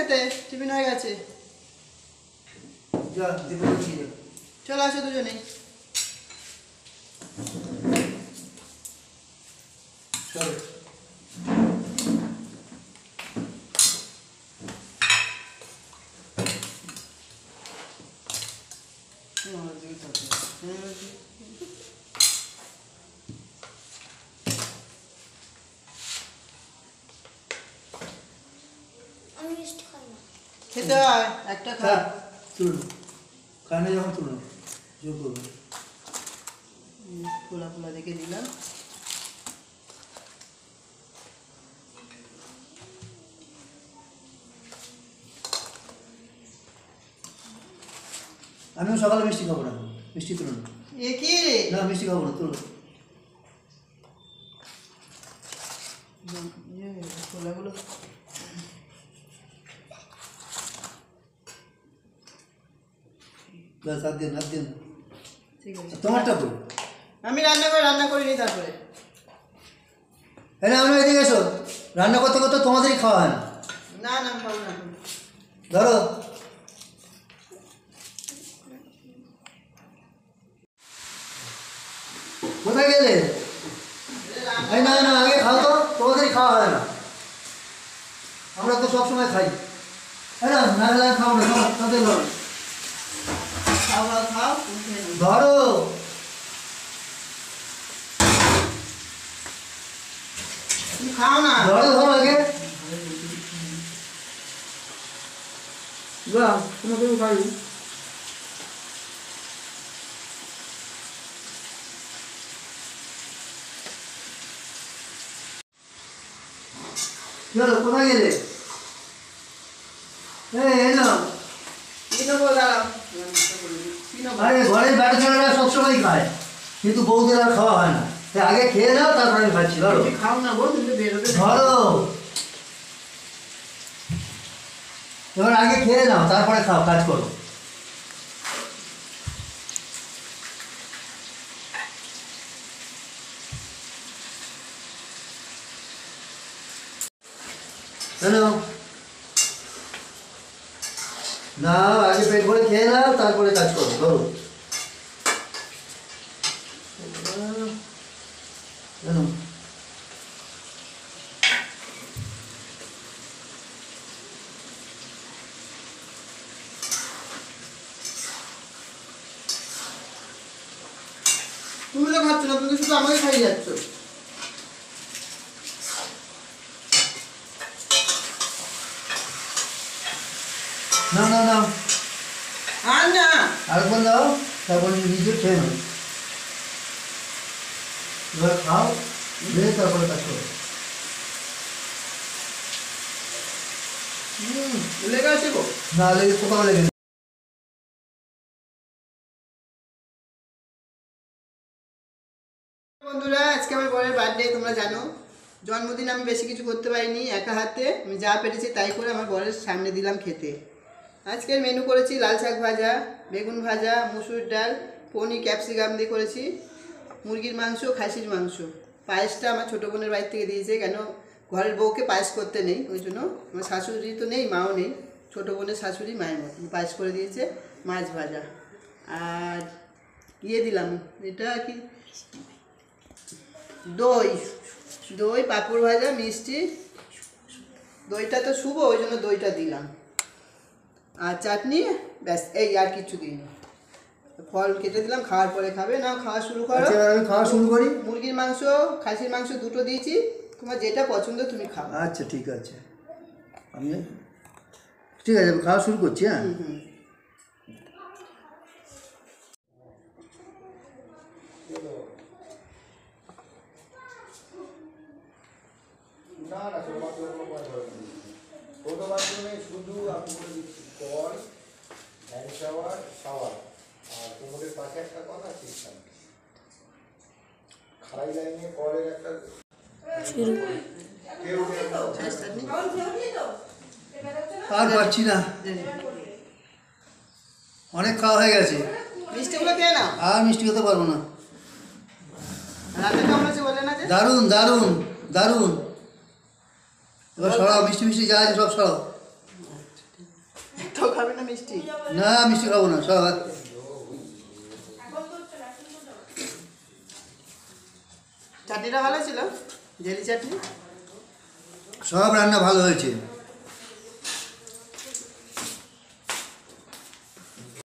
খেতে, টিফিন হয়ে গেছে। যা টিফিন দিয়ে চলে আসো দুজনেই। চলো। খেতে হয় একটা খা। তুলো কানে যখন তুলো যোগ করবো। ফোলা ফোলা দেখে দিলাম। আমিও সকালে মিষ্টি খাবো না, মিষ্টি তুলো না। এ কি রে? না মিষ্টি খাবো না, তুলো। ফোলাগুলো ব্যাস আর দিন, আর দিন। ঠিক আছে। তোমারটা বল। আমি রান্না করিনি তারপরে। হ্যাঁ আমরা এদিকে এসো, রান্না করতে করতে তোমাদেরই খাওয়া হয় না। না না খাবো না। ধরো কোথায় গেলে? এই না না আগে খাও তো, তোমাদেরই খাওয়া হয় না। আমরা তো সবসময় খাই। হ্যাঁ না না হলে খাও না, তাদের ধরো খাও খাও। ধরো। তুমি খাও না। ধরো ধরো আগে। যাও তোমাকে খাই। চলো কোথায় গেলে? এই নাও। কি নেবো দাঁড়াও। আরে ঘরের বেটা ছেলেরা সবসময় খায়, কিন্তু বউদের আর খাওয়া হয় না। তাই আগে খেয়ে নাও, তারপরে আমি খাচ্ছি। ধরো খাও না গো, তুমি বেরোতে ধরো, এবার আগে খেয়ে নাও তারপরে খাও, কাজ করো। কেন না আগে পেট ভরে খেয়ে নাও তারপরে কাজ করো। ধরো কেন তুমি তো খাচ্ছ না, তুমি তো শুধু আমাকে খাইয়ে যাচ্ছ। না না না আর না আরেকবার দাও, তারপর নিজে খেয়ে নাও। এবার খাও, খেয়ে তারপরে কাজ করো। লেগে আছে গো। না লেগে কোথাও লেগে নেই। বন্ধুরা, আজকে আমার বরের বার্থডে, তোমরা জানো। জন্মদিন আমি বেশি কিছু করতে পারিনি, একা হাতে আমি যা পেরেছি তাই করে আমার বরের সামনে দিলাম খেতে। আজকের মেনু করেছি লাল শাক ভাজা, বেগুন ভাজা, মুসুর ডাল, পনির ক্যাপসিকাম দিয়ে করেছি, মুরগির মাংস, খাসির মাংস। পায়েসটা আমার ছোটো বোনের বাড়ি থেকে দিয়েছে, কেন ঘরের বউকে পায়েস করতে নেই, ওই জন্য। আমার শাশুড়ি তো নেই, মাও নেই, ছোটো বোনের শাশুড়ি মায়ের মতো পায়েস করে দিয়েছে। মাছ ভাজা আর ইয়ে দিলাম, এটা কি দই, দই, পাঁপড় ভাজা, মিষ্টি। দইটা তো শুভ, ওই জন্য দইটা দিলাম। আর চাটনি, ব্যাস, এই আর কিছু দিইনি। ফল কেটে দিলাম, খাওয়ার পরে খাবে। না খাওয়া শুরু করো। আচ্ছা আমি খাওয়া শুরু করি। মুরগির মাংস, খাসির মাংস দুটো দিয়েছি, তোমার যেটা পছন্দ তুমি খাও। আচ্ছা ঠিক আছে, আমি ঠিক আছে আমি খাওয়া শুরু করছি। হ্যাঁ না না ছোটো বাথরুমে কোনো কাজ হবে না। ছোটো বাথরুমে শুধু আমি বলে দিচ্ছি কল, হ্যান্ড শাওয়ার, শাওয়ার, আর কোমরের পাশে একটা কল আর সিস্টেম। খাড়াই লাইনে কলের একটা আর পারছি না, অনেক খাওয়া হয়ে গেছে। মিষ্টিগুলো খেয়ে নাও। আর মিষ্টি খেতে পারবো না। রাতে কেমন আছে বলে না যে? দারুণ দারুণ দারুণ। এবার সরাও, মিষ্টি মিষ্টি যা আছে সব সরাও। তো খাবে না মিষ্টি? না মিষ্টি খাবো না সব চাটনিটা ভালো ছিল, জেলি চাটনি। সব রান্না ভালো হয়েছে।